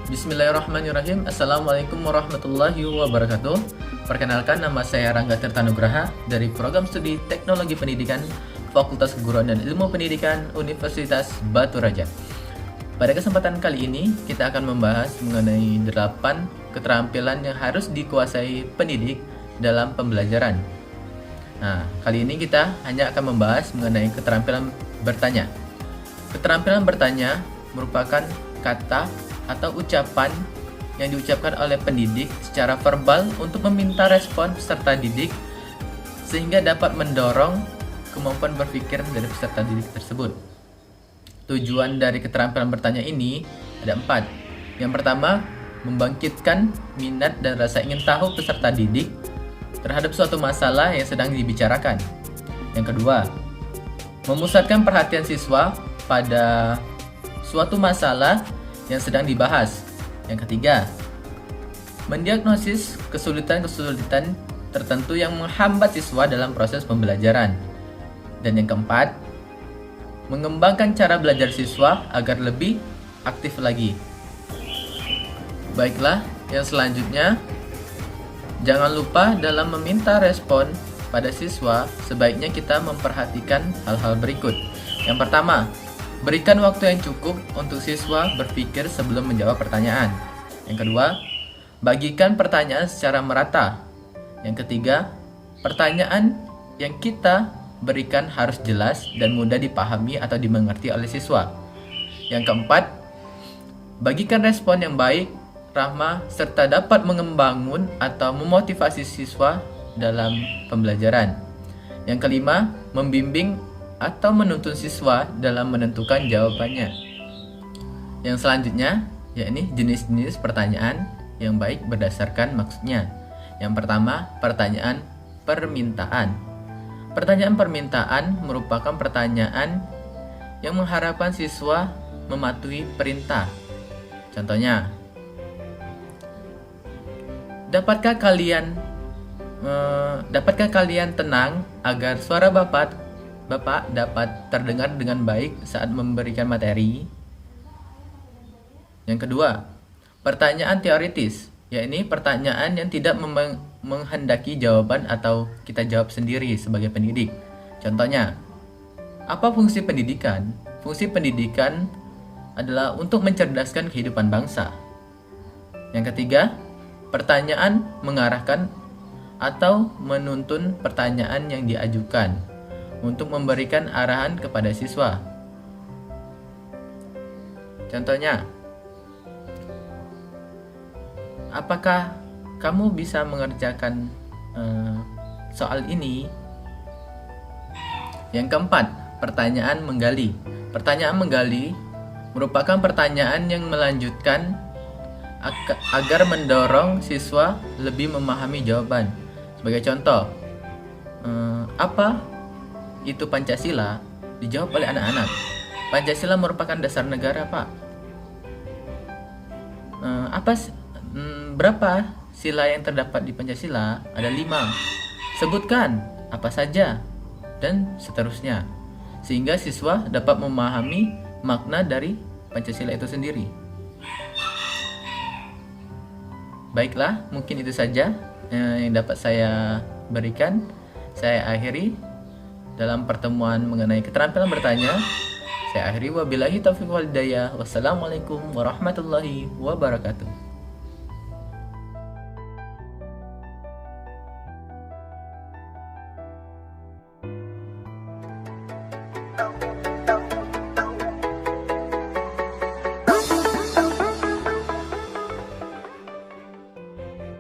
Bismillahirrahmanirrahim. Assalamualaikum warahmatullahi wabarakatuh. Perkenalkan, nama saya Rangga Tirtanugraha dari Program Studi Teknologi Pendidikan Fakultas Keguruan dan Ilmu Pendidikan Universitas Batu Raja. Pada kesempatan kali ini, kita akan membahas mengenai 8 keterampilan yang harus dikuasai pendidik dalam pembelajaran. Nah, kali ini kita hanya akan membahas mengenai keterampilan bertanya. Keterampilan bertanya merupakan kata atau ucapan yang diucapkan oleh pendidik secara verbal untuk meminta respon peserta didik sehingga dapat mendorong kemampuan berpikir dari peserta didik tersebut. Tujuan dari keterampilan bertanya ini ada 4. Yang pertama, membangkitkan minat dan rasa ingin tahu peserta didik terhadap suatu masalah yang sedang dibicarakan. Yang kedua, memusatkan perhatian siswa pada suatu masalah yang sedang dibahas. Yang ketiga, mendiagnosis kesulitan-kesulitan tertentu yang menghambat siswa dalam proses pembelajaran. Dan yang keempat, mengembangkan cara belajar siswa agar lebih aktif lagi. Baiklah, yang selanjutnya, jangan lupa dalam meminta respon pada siswa, sebaiknya kita memperhatikan hal-hal berikut. Yang pertama, berikan waktu yang cukup untuk siswa berpikir sebelum menjawab pertanyaan. Yang kedua, bagikan pertanyaan secara merata. Yang ketiga, pertanyaan yang kita berikan harus jelas dan mudah dipahami atau dimengerti oleh siswa. Yang keempat, bagikan respon yang baik, ramah, serta dapat membangun atau memotivasi siswa dalam pembelajaran. Yang kelima, membimbing atau menuntun siswa dalam menentukan jawabannya. Yang selanjutnya, yakni jenis-jenis pertanyaan yang baik berdasarkan maksudnya. Yang pertama, pertanyaan permintaan. Pertanyaan permintaan merupakan pertanyaan yang mengharapkan siswa mematuhi perintah. Contohnya, dapatkah kalian tenang agar suara Bapak dapat terdengar dengan baik saat memberikan materi? Yang kedua, pertanyaan teoritis, yakni pertanyaan yang tidak menghendaki jawaban atau kita jawab sendiri sebagai pendidik. Contohnya, apa fungsi pendidikan? Fungsi pendidikan adalah untuk mencerdaskan kehidupan bangsa. Yang ketiga, pertanyaan mengarahkan atau menuntun pertanyaan yang diajukan untuk memberikan arahan kepada siswa. Contohnya, apakah kamu bisa mengerjakan soal ini? Yang keempat, pertanyaan menggali. Pertanyaan menggali merupakan pertanyaan yang melanjutkan agar mendorong siswa lebih memahami jawaban. Sebagai contoh, apa itu Pancasila? Dijawab oleh anak-anak. Pancasila merupakan dasar negara, Pak. Berapa sila yang terdapat di Pancasila? Ada 5. Sebutkan apa saja, dan seterusnya, sehingga siswa dapat memahami makna dari Pancasila itu sendiri. Baiklah, mungkin itu saja yang dapat saya berikan. Saya akhiri dalam pertemuan mengenai keterampilan bertanya. Saya akhiri, wabillahi taufiq wal hidayah. Wassalamualaikum warahmatullahi wabarakatuh. Oh.